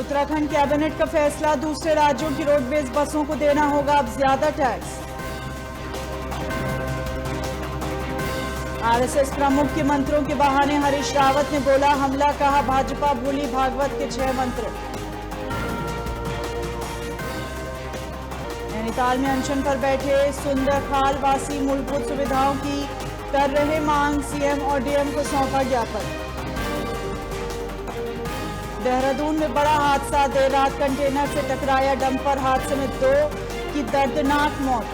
Uttarakhand cabinet का फैसला, दूसरे राज्यों की रोडवेज बसों को देना होगा अब ज्यादा टैक्स। आरएसएस प्रमुख के मंत्रों के बहाने हरीश रावत ने बोला हमला, कहा भाजपा भूली भागवत के 6 मंत्र। नैनीताल में अनशन पर बैठे सुंदरखाल वासी मूलभूत सुविधाओं की कर रहे मांग, सीएम और डीएम को सौंपा ज्ञापन। देहरादून में बड़ा हादसा, देर रात कंटेनर से टकराया डंपर, हादसे में 2 की दर्दनाक मौत।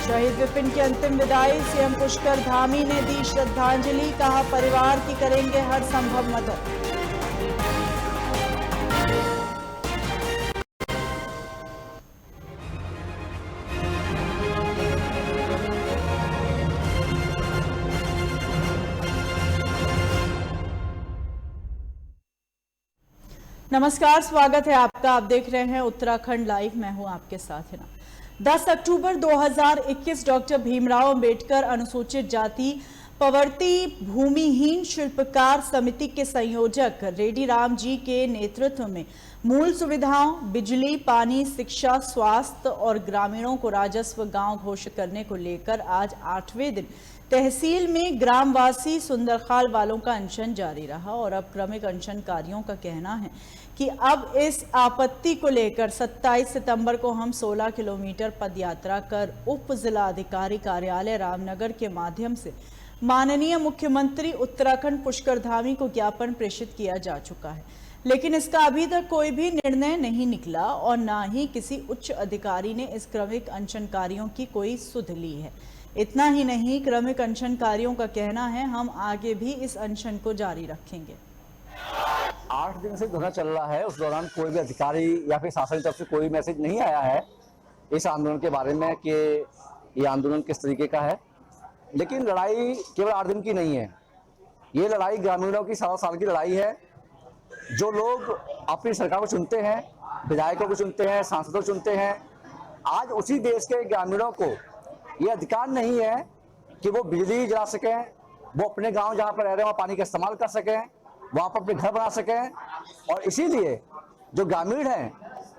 शहीद विपिन की अंतिम विदाई, सीएम पुष्कर धामी ने दी श्रद्धांजलि, कहा परिवार की करेंगे हर संभव मदद। नमस्कार, स्वागत है आपका। आप देख रहे हैं उत्तराखंड लाइव, मैं हूं आपके साथ हिना। 10 अक्टूबर 2021 डॉक्टर भीमराव अंबेडकर अनुसूचित जाति प्रवर्ति भूमिहीन शिल्पकार समिति के संयोजक रेड्डी राम जी के नेतृत्व में मूल सुविधाओं बिजली, पानी, शिक्षा, स्वास्थ्य और ग्रामीणों को राजस्व गांव घोषित करने को लेकर आज 8वें दिन तहसील में ग्रामवासी सुंदरखाल वालों का अनशन जारी रहा। और अब क्रमिक अनशनकारियों का कहना है कि अब इस आपत्ति को लेकर 27 सितंबर को हम 16 किलोमीटर पदयात्रा कर उप जिलाधिकारी कार्यालय रामनगर के माध्यम से माननीय मुख्यमंत्री उत्तराखंड पुष्कर धामी को ज्ञापन प्रेषित किया जा चुका है, लेकिन इसका अभी तक कोई भी निर्णय नहीं निकला और न ही किसी उच्च अधिकारी ने इस क्रमिक अनशनकारियों की कोई सुध ली है। इतना ही नहीं, क्रमिक अनशनकारियों का कहना है हम आगे भी इस अनशन को जारी रखेंगे। 8 दिन से धरना चल रहा है, उस दौरान कोई भी अधिकारी या फिर शासन की तरफ से कोई मैसेज नहीं आया है इस आंदोलन के बारे में कि ये आंदोलन किस तरीके का है। लेकिन लड़ाई केवल 8 दिन की नहीं है, ये लड़ाई ग्रामीणों की 7 साल की लड़ाई है। जो लोग अपनी सरकार को चुनते हैं, विधायकों को चुनते हैं, सांसदों को चुनते हैं, आज उसी देश के ग्रामीणों को ये अधिकार नहीं है कि वो बिजली जला सकें, वो अपने गांव जहां पर रह रहे हैं वहां पानी का इस्तेमाल कर सकें, वहां पर अपने घर बना सकें। और इसीलिए जो ग्रामीण हैं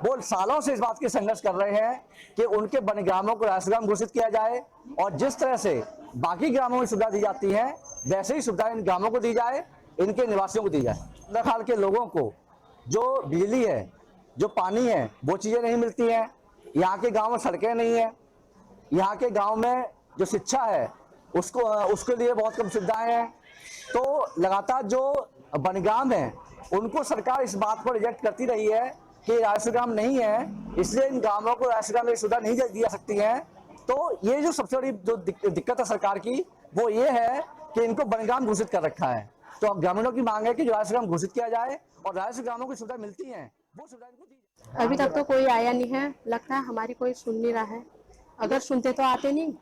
वो सालों से इस बात की संघर्ष कर रहे हैं कि उनके बनग्रामों को राष्ट्रीय ग्राम घोषित किया जाए और जिस तरह से बाकी ग्रामों में सुविधा दी जाती है वैसे ही सुविधा इन ग्रामों को दी जाए, इनके निवासियों को दी जाए। सुंदरखाल के लोगों को जो बिजली है, जो पानी है, वो चीजें नहीं मिलती हैं। यहाँ के गाँव में सड़कें नहीं है, यहाँ के गांव में जो शिक्षा है उसके लिए बहुत कम सुविधाएं हैं। तो लगातार जो बनग्राम है उनको सरकार इस बात को रिजेक्ट करती रही है कि राष्ट्रीय ग्राम नहीं है, इसलिए इन गांवों को राष्ट्रीय ग्राम में सुविधा नहीं दी जा सकती है। तो ये जो सबसे बड़ी जो दिक्कत है सरकार की वो ये है कि इनको बनग्राम घोषित कर रखा है। तो अब ग्रामीणों की मांग है कि जो राष्ट्रीय ग्राम घोषित किया जाए और राष्ट्रीय ग्रामों की सुविधा मिलती है वो सुविधा इनको दी जाए। अभी तक तो कोई आया नहीं है, लगता है हमारी कोई सुन नहीं रहा है। अगर सुनते तो आते नहीं।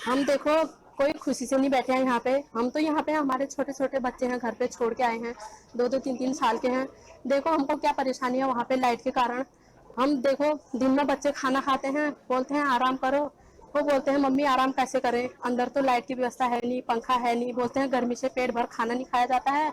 हम देखो कोई खुशी से नहीं बैठे हैं यहाँ पे। हम तो यहाँ पे हमारे छोटे छोटे बच्चे हैं, घर पे छोड़ के आए हैं, 2-2, 3-3 साल के हैं। देखो हमको क्या परेशानी है वहाँ पे लाइट के कारण। हम देखो दिन में बच्चे खाना खाते हैं, बोलते हैं आराम करो, वो बोलते हैं मम्मी आराम कैसे करें, अंदर तो लाइट की व्यवस्था है नहीं, पंखा है नहीं, बोलते हैं गर्मी से पेट भर खाना नहीं खाया जाता है।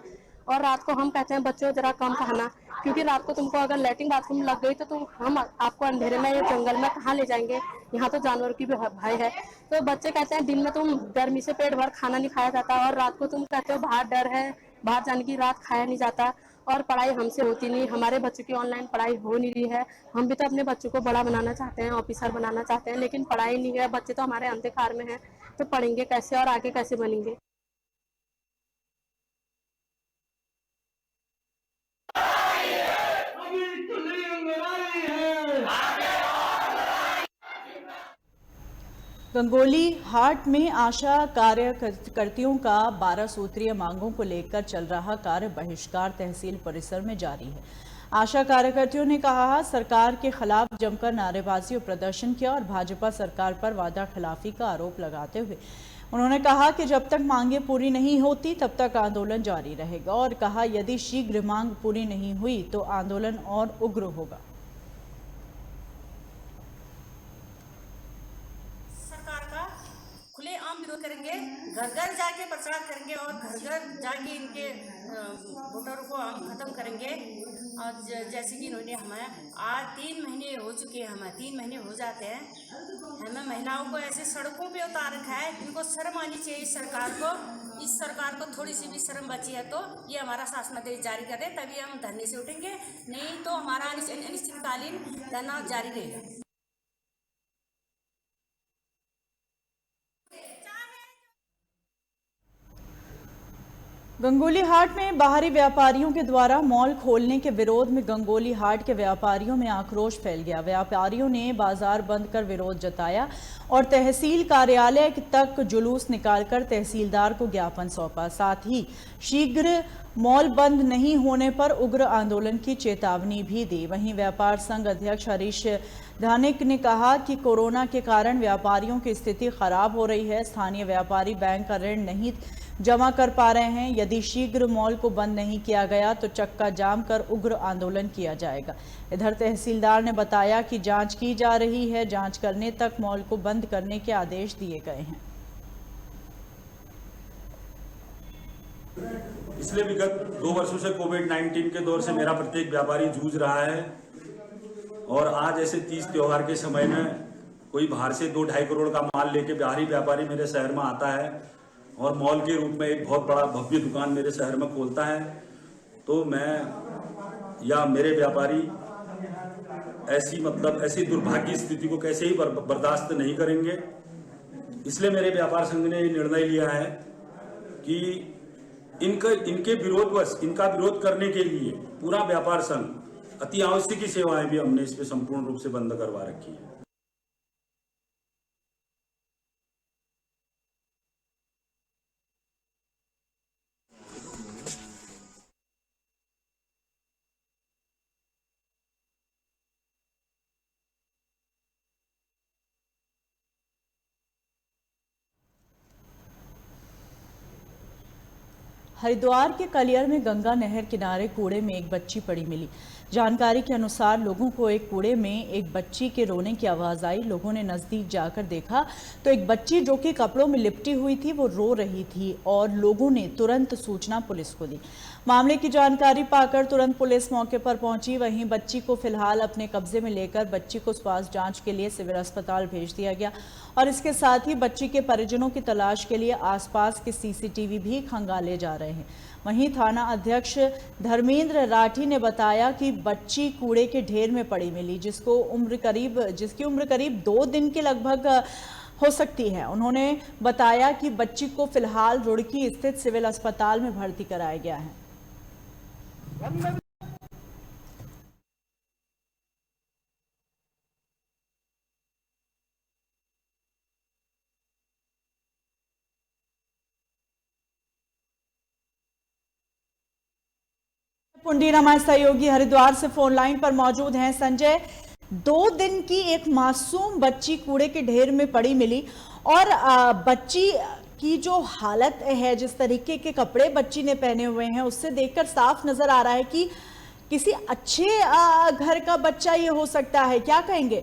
और रात को हम कहते हैं बच्चों जरा कम खाना, क्योंकि रात को तुमको अगर लैट्रिन बाथरूम लग गई तो हम आपको अंधेरे में जंगल में कहाँ ले जाएंगे, यहाँ तो जानवर की भी भय है। तो बच्चे कहते हैं दिन में तुम गर्मी से पेट भर खाना नहीं खाया जाता और रात को तुम कहते हो बाहर डर है, बाहर जाने की, रात खाया नहीं जाता और पढ़ाई हमसे होती नहीं। हमारे बच्चों की ऑनलाइन पढ़ाई हो नहीं रही है। हम भी तो अपने बच्चों को बड़ा बनाना चाहते हैं, ऑफिसर बनाना चाहते हैं, लेकिन पढ़ाई नहीं है। बच्चे तो हमारे अंधकार में हैं, तो पढ़ेंगे कैसे और आगे कैसे बनेंगे। गंगोली हाट में आशा कार्यकर्तियों का 12 सूत्रीय मांगों को लेकर चल रहा कार्य बहिष्कार तहसील परिसर में जारी है। आशा कार्यकर्तियों ने कहा सरकार के खिलाफ जमकर नारेबाजी और प्रदर्शन किया और भाजपा सरकार पर वादा खिलाफी का आरोप लगाते हुए उन्होंने कहा कि जब तक मांगे पूरी नहीं होती तब तक आंदोलन जारी रहेगा और कहा यदि शीघ्र मांग पूरी नहीं हुई तो आंदोलन और उग्र होगा। सरकार का खुलेआम विरोध करेंगे, घर घर जाके प्रचार करेंगे और घर घर जाके इनके वोटरों को हम खत्म करेंगे। और जैसे कि इन्होंने हमें आज 3 महीने हो चुके हैं, हमें 3 महीने हो जाते हैं, हमें महिलाओं को ऐसे सड़कों पे उतार रखा है। इनको शर्म आनी चाहिए इस सरकार को। इस सरकार को थोड़ी सी भी शर्म बची है तो ये हमारा शासनादेश जारी करे, तभी हम धरने से उठेंगे, नहीं तो हमारा अनिश्चितकालीन धरना जारी रहेगा। गंगोली हाट में बाहरी व्यापारियों के द्वारा मॉल खोलने के विरोध में गंगोली हाट के व्यापारियों में आक्रोश फैल गया। व्यापारियों ने बाजार बंद कर विरोध जताया और तहसील कार्यालय तक जुलूस निकालकर तहसीलदार को ज्ञापन सौंपा। साथ ही शीघ्र मॉल बंद नहीं होने पर उग्र आंदोलन की चेतावनी भी दी। वहीं व्यापार संघ अध्यक्ष हरीश धानिक ने कहा कि कोरोना के कारण व्यापारियों की स्थिति खराब हो रही है। स्थानीय व्यापारी बैंक का ऋण नहीं जमा कर पा रहे हैं। यदि शीघ्र मॉल को बंद नहीं किया गया तो चक्का जाम कर उग्र आंदोलन किया जाएगा। इधर तहसीलदार ने बताया कि जांच की जा रही है, जांच करने तक मॉल को बंद करने के आदेश दिए गए हैं। पिछले विगत 2 वर्षों से कोविड-19 के दौर से मेरा प्रत्येक व्यापारी जूझ रहा है और आज ऐसे 30 त्योहार के समय में कोई बाहर से 2-2.5 करोड़ का माल लेके बाहरी व्यापारी मेरे शहर में आता है और मॉल के रूप में एक बहुत बड़ा भव्य दुकान मेरे शहर में खोलता है, तो मैं या मेरे व्यापारी ऐसी दुर्भाग्य स्थिति को कैसे ही बर्दाश्त नहीं करेंगे। इसलिए मेरे व्यापार संघ ने निर्णय लिया है कि इनके विरोधवश इनका विरोध करने के लिए पूरा व्यापार संघ अति आवश्यक सेवाएं भी हमने इस पे संपूर्ण रूप से बंद करवा रखी है। हरिद्वार के कलियर में गंगा नहर किनारे कूड़े में एक बच्ची पड़ी मिली। जानकारी के अनुसार लोगों को एक कूड़े में एक बच्ची के रोने की आवाज आई। लोगों ने नजदीक जाकर देखा तो एक बच्ची जो कि कपड़ों में लिपटी हुई थी वो रो रही थी और लोगों ने तुरंत सूचना पुलिस को दी। मामले की जानकारी पाकर तुरंत पुलिस मौके पर पहुंची। वहीं बच्ची को फिलहाल अपने कब्जे में लेकर बच्ची को स्वास्थ्य जांच के लिए सिविल अस्पताल भेज दिया गया और इसके साथ ही बच्ची के परिजनों की तलाश के लिए आसपास के सीसीटीवी भी खंगाले जा रहे हैं। वहीं थाना अध्यक्ष धर्मेंद्र राठी ने बताया कि बच्ची कूड़े के ढेर में पड़ी मिली, जिसकी उम्र करीब 2 दिन के लगभग हो सकती है। उन्होंने बताया कि बच्ची को फिलहाल रुड़की स्थित सिविल अस्पताल में भर्ती कराया गया है। पुंडीर हमारे सहयोगी हरिद्वार से फोन लाइन पर मौजूद हैं। संजय, 2 दिन की एक मासूम बच्ची कूड़े के ढेर में पड़ी मिली और बच्ची की जो हालत है, जिस तरीके के कपड़े बच्ची ने पहने हुए हैं, उससे देखकर साफ नजर आ रहा है कि किसी अच्छे घर का बच्चा ये हो सकता है। क्या कहेंगे?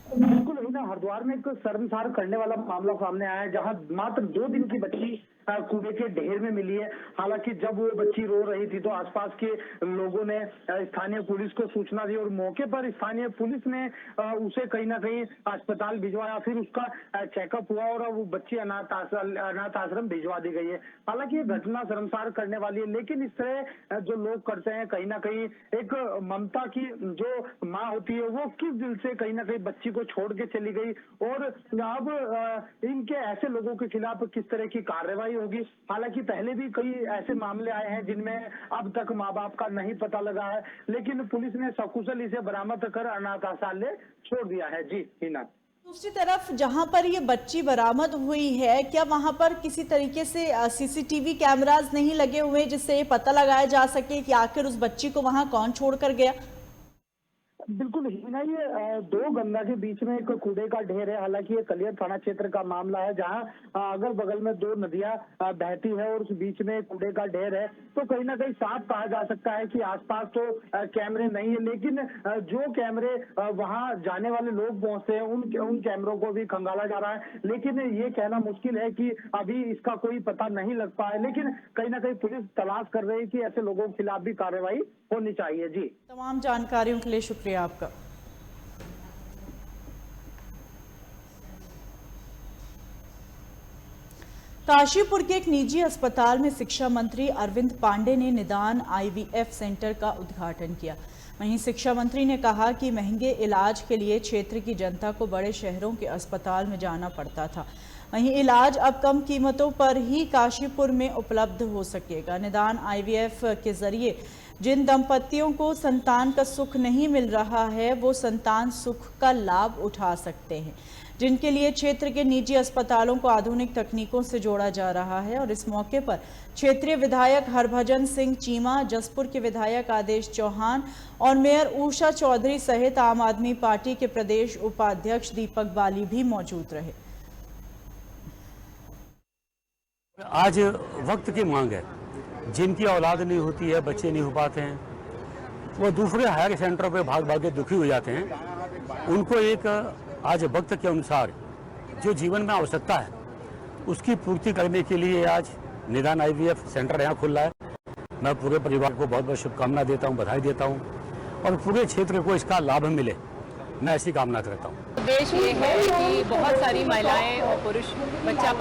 बिल्कुल ही ना, हरिद्वार में एक शर्मसार करने वाला मामला सामने आया है, जहां मात्र 2 दिन की बच्ची कूड़े के ढेर में मिली है। हालांकि जब वो बच्ची रो रही थी तो आसपास के लोगों ने स्थानीय पुलिस को सूचना दी और मौके पर स्थानीय पुलिस ने उसे कहीं ना कहीं अस्पताल भिजवाया। फिर उसका चेकअप हुआ और वो बच्ची अनाथ आश्रम भिजवा दी गई है। हालांकि ये घटना शर्मसार करने वाली है, लेकिन इस तरह जो लोग करते हैं, कहीं ना कहीं एक ममता की जो माँ होती है वो किस दिल से कहीं ना कहीं बच्ची को छोड़ के चली गई और अब इनके ऐसे लोगों के खिलाफ किस तरह की कार्रवाई होगी। हालांकि पहले भी कई ऐसे मामले आए हैं जिनमें अब तक माँ बाप का नहीं पता लगा है, लेकिन पुलिस ने सकुशल इसे बरामद कर अनाथ आश्रय छोड़ दिया है। जी हिना। दूसरी तरफ जहां पर ये बच्ची बरामद हुई है, क्या वहां पर किसी तरीके से सीसीटीवी कैमरास नहीं लगे हुए जिससे ये पता लगाया जा सके कि आखिर उस बच्ची को वहां कौन छोड़कर गया? बिल्कुल हिना, ये दो गंगा के बीच में एक कूड़े का ढेर है। हालांकि ये कलियर थाना क्षेत्र का मामला है, जहां अगल बगल में दो नदियां बहती है और उस बीच में कूड़े का ढेर है। तो कहीं ना कहीं साफ कहा जा सकता है कि आसपास तो कैमरे नहीं है, लेकिन जो कैमरे वहां जाने वाले लोग पहुंचते हैं उन कैमरों को भी खंगाला जा रहा है। लेकिन ये कहना मुश्किल है कि अभी इसका कोई पता नहीं लग पाया, लेकिन कहीं ना कहीं पुलिस तलाश कर रही है कि ऐसे लोगों के खिलाफ भी कार्रवाई होनी चाहिए। जी, तमाम जानकारियों के लिए शुक्रिया आपका। काशीपुर के एक निजी अस्पताल में शिक्षा मंत्री अरविंद पांडे ने निदान IVF सेंटर का उद्घाटन किया। वहीं शिक्षा मंत्री ने कहा कि महंगे इलाज के लिए क्षेत्र की जनता को बड़े शहरों के अस्पताल में जाना पड़ता था, वहीं इलाज अब कम कीमतों पर ही काशीपुर में उपलब्ध हो सकेगा। निदान IVF के जरिए जिन दंपतियों को संतान का सुख नहीं मिल रहा है, वो संतान सुख का लाभ उठा सकते हैं, जिनके लिए क्षेत्र के निजी अस्पतालों को आधुनिक तकनीकों से जोड़ा जा रहा है। और इस मौके पर क्षेत्रीय विधायक हरभजन सिंह चीमा, जसपुर के विधायक आदेश चौहान और मेयर उषा चौधरी सहित आम आदमी पार्टी के प्रदेश उपाध्यक्ष दीपक बाली भी मौजूद रहे। आज वक्त की मांग है, जिनकी औलाद नहीं होती है, बच्चे नहीं हो पाते हैं, वो दूसरे हायर सेंटरों पे भाग भाग के दुखी हो जाते हैं। उनको एक आज वक्त के अनुसार जो जीवन में आवश्यकता है उसकी पूर्ति करने के लिए आज निदान IVF सेंटर यहाँ खुल रहा है। मैं पूरे परिवार को बहुत बहुत शुभकामना देता हूँ, बधाई देता हूँ और पूरे क्षेत्र को इसका लाभ मिले, मैं ऐसी कामना करता हूँ। उद्देश्य ये है कि बहुत सारी महिलाएं और पुरुष बच्चा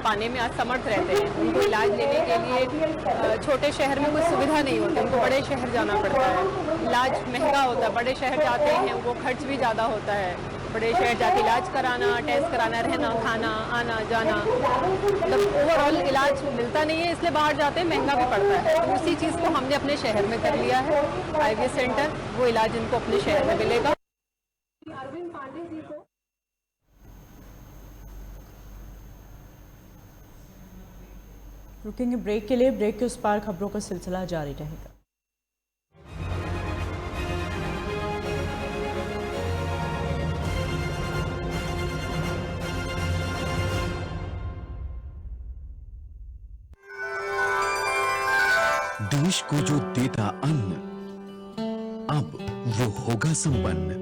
पाने में असमर्थ रहते हैं। उनको इलाज लेने के लिए छोटे शहर में कोई सुविधा नहीं होती, उनको बड़े शहर जाना पड़ता है। इलाज महंगा होता है, बड़े शहर जाते हैं उनको खर्च भी ज़्यादा होता है। बड़े शहर जाके इलाज कराना, टेस्ट कराना, रहना, खाना, आना जाना, मतलब ओवरऑल इलाज मिलता नहीं है, इसलिए बाहर जाते हैं, महंगा भी पड़ता है। तो उसी चीज़ को हमने अपने शहर में कर लिया है IVF सेंटर, वो इलाज इनको अपने शहर में मिलेगा। अरविंद पांडे जी को रुकेंगे ब्रेक के लिए, ब्रेक के उस पार खबरों का सिलसिला जारी रहेगा। देश को जो देता अन्न अब वो होगा संपन्न।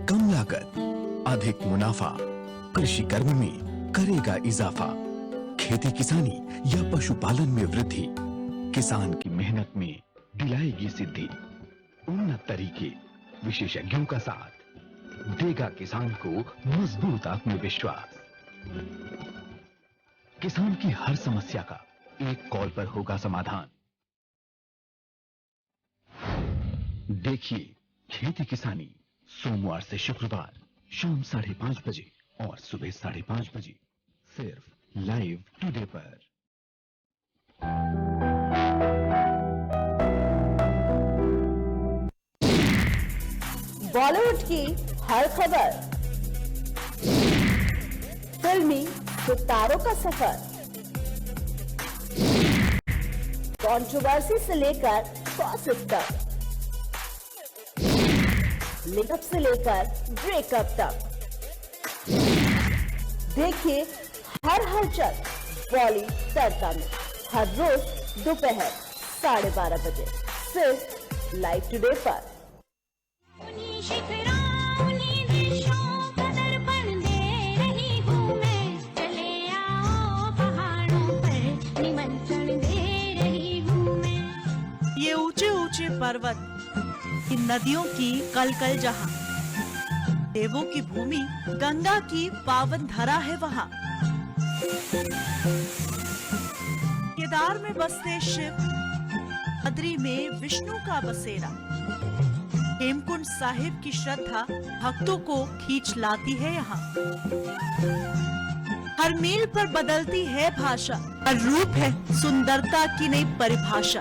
कम लागत, अधिक मुनाफा, कृषि कर्म में करेगा इजाफा। खेती किसानी या पशुपालन में वृद्धि, किसान की मेहनत में दिलाएगी सिद्धि। उन्नत तरीके, विशेषज्ञों का साथ देगा किसान को मजबूत आत्मविश्वास। किसान की हर समस्या का एक कॉल पर होगा समाधान। देखिए खेती किसानी सोमवार से शुक्रवार शाम 5:30 बजे और सुबह 5:30 बजे सिर्फ लाइव टुडे पर। बॉलीवुड की हर खबर, फिल्मी सितारों का सफर, कंट्रोवर्सी से लेकर गॉसिप तक, लिकअप से लेकर ब्रेकअप तक, देखिए हर हलचल बॉलीवुड तड़का में हर रोज दोपहर 12:30 बजे सिर्फ लाइव टुडे पर। ये ऊंचे ऊंचे पर्वत, इन नदियों की कलकल जहां, देवों की भूमि गंगा की पावन धरा है वहां। केदार में बसते शिव, बद्री में विष्णु का बसेरा, हेमकुंड साहिब की श्रद्धा भक्तों को खींच लाती है यहाँ। हर मील पर बदलती है भाषा, हर रूप है सुंदरता की नई परिभाषा।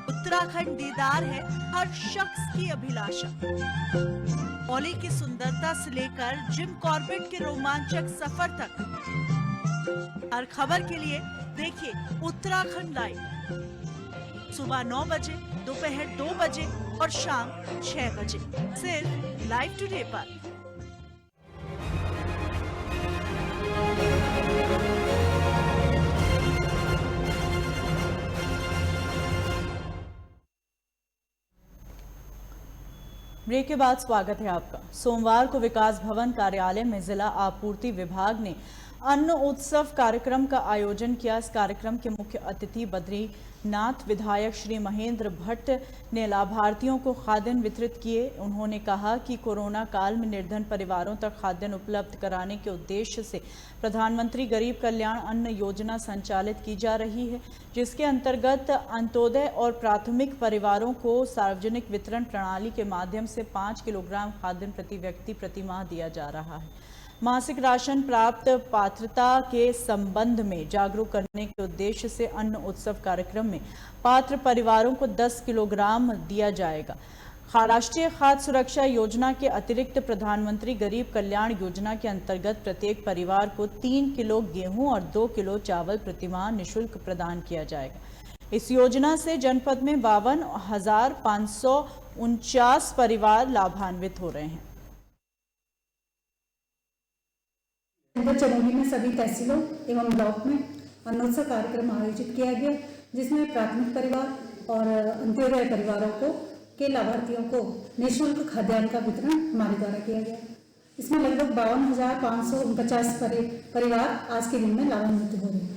उत्तराखंड दीदार है हर शख्स की अभिलाषा। मौली की सुंदरता से लेकर जिम कॉर्बेट के रोमांचक सफर तक, हर खबर के लिए देखिए उत्तराखंड लाइव सुबह 9 बजे दोपहर 2 बजे और शाम 6 बजे सिर्फ लाइव टुडे पर। ब्रेक के बाद स्वागत है आपका। सोमवार को विकास भवन कार्यालय में जिला आपूर्ति विभाग ने अन्न उत्सव कार्यक्रम का आयोजन किया। इस कार्यक्रम के मुख्य अतिथि बद्रीनाथ विधायक श्री महेंद्र भट्ट ने लाभार्थियों को खाद्यान्न वितरित किए। उन्होंने कहा कि कोरोना काल में निर्धन परिवारों तक खाद्यान्न उपलब्ध कराने के उद्देश्य से प्रधानमंत्री गरीब कल्याण अन्न योजना संचालित की जा रही है, जिसके अंतर्गत अंत्योदय और प्राथमिक परिवारों को सार्वजनिक वितरण प्रणाली के माध्यम से 5 किलोग्राम खाद्यान्न प्रति व्यक्ति प्रति माह दिया जा रहा है। मासिक राशन प्राप्त पात्रता के संबंध में जागरूक करने के उद्देश्य से अन्न उत्सव कार्यक्रम में पात्र परिवारों को 10 किलोग्राम दिया जाएगा। राष्ट्रीय खाद्य सुरक्षा योजना के अतिरिक्त प्रधानमंत्री गरीब कल्याण योजना के अंतर्गत प्रत्येक परिवार को 3 किलो गेहूं और 2 किलो चावल प्रतिमाह निःशुल्क प्रदान किया जाएगा। इस योजना से जनपद में 52,549 परिवार लाभान्वित हो रहे हैं। चमोली में सभी तहसीलों एवं ब्लॉक में अन्नोत्सव कार्यक्रम आयोजित किया गया, जिसमें प्राथमिक परिवार और अंत्योदय परिवारों के लाभार्थियों को निःशुल्क खाद्यान्न का वितरण हमारे द्वारा किया गया। इसमें लगभग 52,549 परिवार आज के दिन में लाभान्वित हो रहे हैं।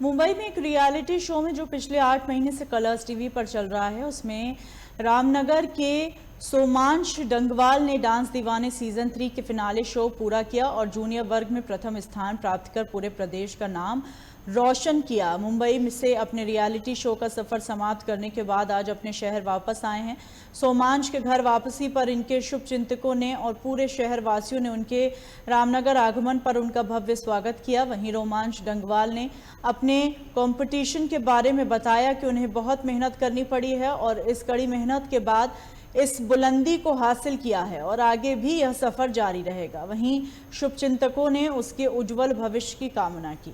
मुंबई में एक रियलिटी शो में जो पिछले 8 महीने से कलर्स टीवी पर चल रहा है, उसमें रामनगर के सोमांश डंगवाल ने डांस दीवाने सीजन 3 के फिनाले शो पूरा किया और जूनियर वर्ग में प्रथम स्थान प्राप्त कर पूरे प्रदेश का नाम रोशन किया। मुंबई से अपने रियलिटी शो का सफर समाप्त करने के बाद आज अपने शहर वापस आए हैं। सोमांश के घर वापसी पर इनके शुभचिंतकों ने और पूरे शहर वासियों ने उनके रामनगर आगमन पर उनका भव्य स्वागत किया। वहीं रोमांश डंगवाल ने अपने कंपटीशन के बारे में बताया कि उन्हें बहुत मेहनत करनी पड़ी है और इस कड़ी मेहनत के बाद इस बुलंदी को हासिल किया है और आगे भी यह सफर जारी रहेगा। वहीं शुभचिंतकों ने उसके उज्जवल भविष्य की कामना की।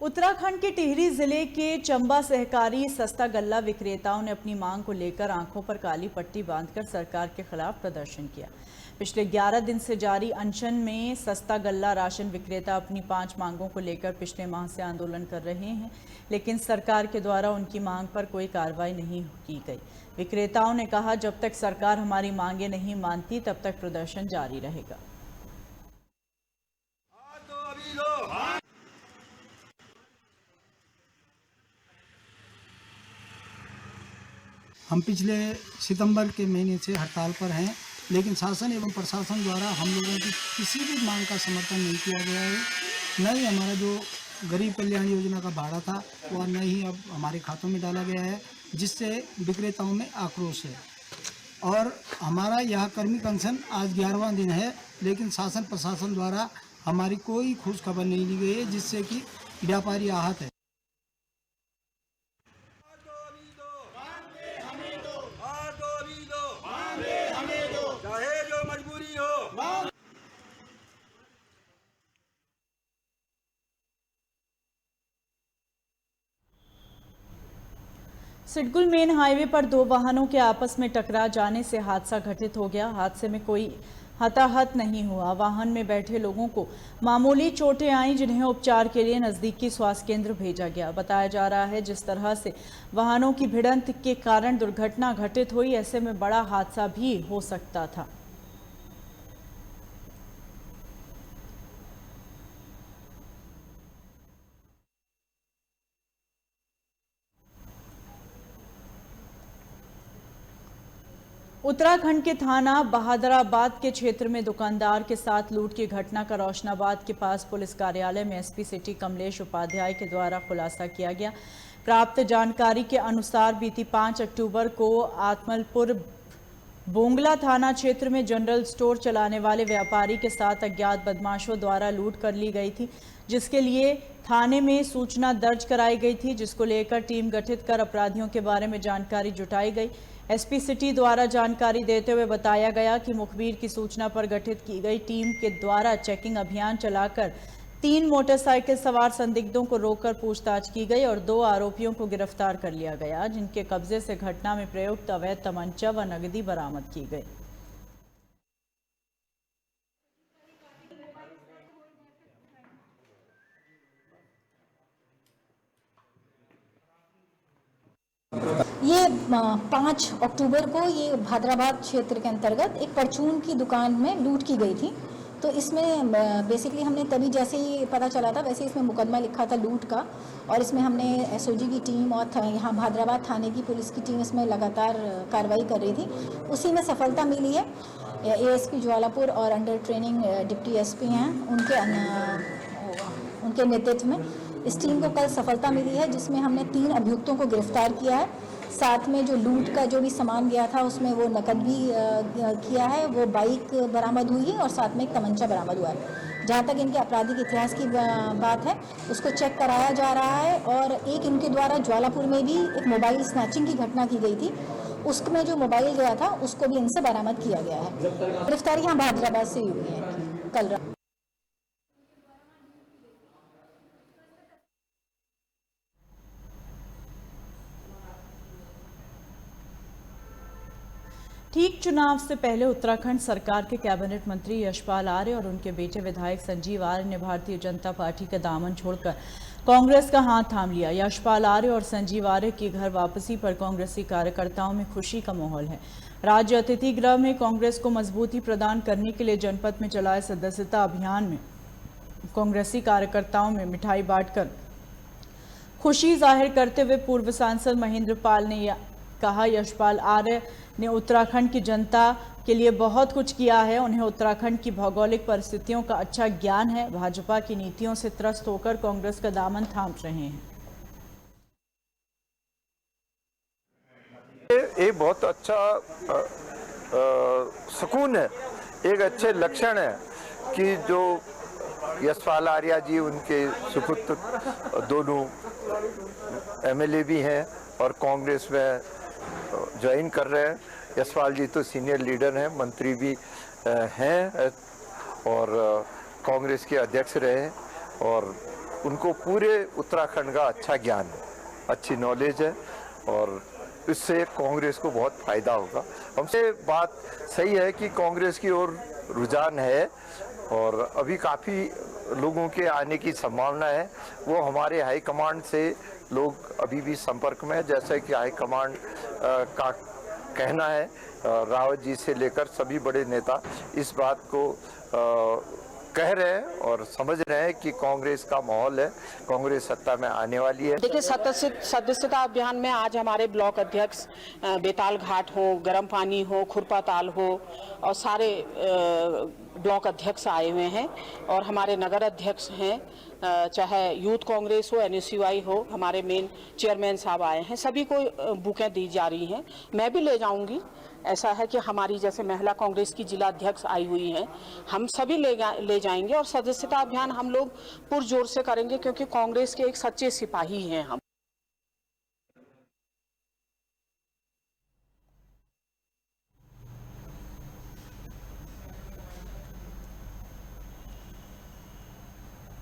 उत्तराखंड के टिहरी जिले के चंबा सहकारी सस्ता गल्ला विक्रेताओं ने अपनी मांग को लेकर आंखों पर काली पट्टी बांधकर सरकार के खिलाफ प्रदर्शन किया। पिछले 11 दिन से जारी अनशन में सस्ता गल्ला राशन विक्रेता अपनी 5 मांगों को लेकर पिछले माह से आंदोलन कर रहे हैं, लेकिन सरकार के द्वारा उनकी मांग पर कोई कार्रवाई नहीं की गई। विक्रेताओं ने कहा, जब तक सरकार हमारी मांगे नहीं मानती तब तक प्रदर्शन जारी रहेगा। हम पिछले सितंबर के महीने से हड़ताल पर हैं, लेकिन शासन एवं प्रशासन द्वारा हम लोगों की किसी भी मांग का समर्थन नहीं किया गया है। न ही हमारा जो गरीब कल्याण योजना का भाड़ा था वह न ही अब हमारे खातों में डाला गया है, जिससे विक्रेताओं में आक्रोश है। और हमारा यह कर्मिक अनशन आज 11वां दिन है, लेकिन शासन प्रशासन द्वारा हमारी कोई खोज खबर नहीं ली गई है, जिससे कि व्यापारी आहत है। सिडकुल मेन हाईवे पर 2 वाहनों के आपस में टकरा जाने से हादसा घटित हो गया। हादसे में कोई हताहत नहीं हुआ। वाहन में बैठे लोगों को मामूली चोटें आईं, जिन्हें उपचार के लिए नजदीकी स्वास्थ्य केंद्र भेजा गया। बताया जा रहा है, जिस तरह से वाहनों की भिड़ंत के कारण दुर्घटना घटित हुई, ऐसे में बड़ा हादसा भी हो सकता था। उत्तराखंड के थाना बहादुराबाद के क्षेत्र में दुकानदार के साथ लूट की घटना का रोशनाबाद के पास पुलिस कार्यालय में एसपी सिटी कमलेश उपाध्याय के द्वारा खुलासा किया गया। प्राप्त जानकारी के अनुसार बीती 5 अक्टूबर को आत्मलपुर बोंगला थाना क्षेत्र में जनरल स्टोर चलाने वाले व्यापारी के साथ अज्ञात बदमाशों द्वारा लूट कर ली गई थी, जिसके लिए थाने में सूचना दर्ज कराई गई थी, जिसको लेकर टीम गठित कर अपराधियों के बारे में जानकारी जुटाई गई। एसपी सिटी द्वारा जानकारी देते हुए बताया गया कि मुखबिर की सूचना पर गठित की गई टीम के द्वारा चेकिंग अभियान चलाकर 3 मोटरसाइकिल सवार संदिग्धों को रोककर पूछताछ की गई और 2 आरोपियों को गिरफ्तार कर लिया गया, जिनके कब्जे से घटना में प्रयुक्त अवैध तमंचा व नकदी बरामद की गई। ये 5 अक्टूबर को ये भादराबाद क्षेत्र के अंतर्गत एक परचून की दुकान में लूट की गई थी। तो इसमें बेसिकली हमने तभी जैसे ही पता चला था वैसे इसमें मुकदमा लिखा था लूट का, और इसमें हमने एसओजी की टीम और यहाँ भादराबाद थाने की पुलिस की टीम इसमें लगातार कार्रवाई कर रही थी। उसी में सफलता मिली है। एएसपी ज्वालापुर और अंडर ट्रेनिंग डिप्टी एसपी हैं, उनके नेतृत्व में इस टीम को कल सफलता मिली है, जिसमें हमने 3 अभियुक्तों को गिरफ्तार किया है। साथ में जो लूट का जो भी सामान गया था उसमें वो नकद भी किया है, वो बाइक बरामद हुई है और साथ में एक तमंचा बरामद हुआ है। जहाँ तक इनके आपराधिक इतिहास की बात है उसको चेक कराया जा रहा है। और एक इनके द्वारा ज्वालापुर में भी एक मोबाइल स्नैचिंग की घटना की गई थी, उसमें जो मोबाइल गया था उसको भी इनसे बरामद किया गया है। गिरफ्तारी यहाँ भादराबाद से हुई है कल रात। ठीक चुनाव से पहले उत्तराखंड सरकार के कैबिनेट मंत्री यशपाल आर्य और उनके बेटे विधायक संजीव आर्य ने भारतीय जनता पार्टी का दामन छोड़कर कांग्रेस का हाथ थाम लिया। यशपाल आर्य और संजीव आर्य की घर वापसी पर कांग्रेसी कार्यकर्ताओं में खुशी का माहौल है। राज्य अतिथि गृह में कांग्रेस को मजबूती प्रदान करने के लिए जनपद में चलाए सदस्यता अभियान में कांग्रेसी कार्यकर्ताओं में मिठाई बांटकर खुशी जाहिर करते हुए पूर्व सांसद महेंद्र पाल ने कहा, यशपाल आर्य ने उत्तराखंड की जनता के लिए बहुत कुछ किया है। उन्हें उत्तराखंड की भौगोलिक परिस्थितियों का अच्छा ज्ञान है। भाजपा की नीतियों से त्रस्त होकर कांग्रेस का दामन थाम रहे हैं। ये बहुत अच्छा सुकून है, एक अच्छे लक्षण है कि जो यशपाल आर्य जी उनके सुपुत्र दोनों एमएलए भी हैं और कांग्रेस में ज्वाइन कर रहे हैं। यशपाल जी तो सीनियर लीडर हैं, मंत्री भी हैं और कांग्रेस के अध्यक्ष रहे हैं और उनको पूरे उत्तराखंड का अच्छा ज्ञान है, अच्छी नॉलेज है और इससे कांग्रेस को बहुत फायदा होगा। हमसे बात सही है कि कांग्रेस की ओर रुझान है और अभी काफ़ी लोगों के आने की संभावना है। वो हमारे हाईकमांड से लोग अभी भी संपर्क में है, जैसे कि हाईकमांड का कहना है, रावत जी से लेकर सभी बड़े नेता इस बात को कह रहे हैं और समझ रहे हैं कि कांग्रेस का माहौल है, कांग्रेस सत्ता में आने वाली है। देखिए, सदस्यता अभियान में आज हमारे ब्लॉक अध्यक्ष बेताल घाट हो, गर्म पानी हो, खुरपाताल हो और सारे ब्लॉक अध्यक्ष आए हुए हैं और हमारे नगर अध्यक्ष हैं, चाहे यूथ कांग्रेस हो, एनएसयूआई हो, हमारे मेन चेयरमैन साहब आए हैं। सभी को बुकें दी जा रही हैं, मैं भी ले जाऊंगी। ऐसा है कि हमारी जैसे महिला कांग्रेस की जिला अध्यक्ष आई हुई हैं, हम सभी ले जाएंगे और सदस्यता अभियान हम लोग पुरजोर से करेंगे क्योंकि कांग्रेस के एक सच्चे सिपाही हैं हम।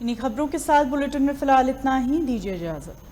इन्हीं खबरों के साथ बुलेटिन में फिलहाल इतना ही। दीजिए इजाजत।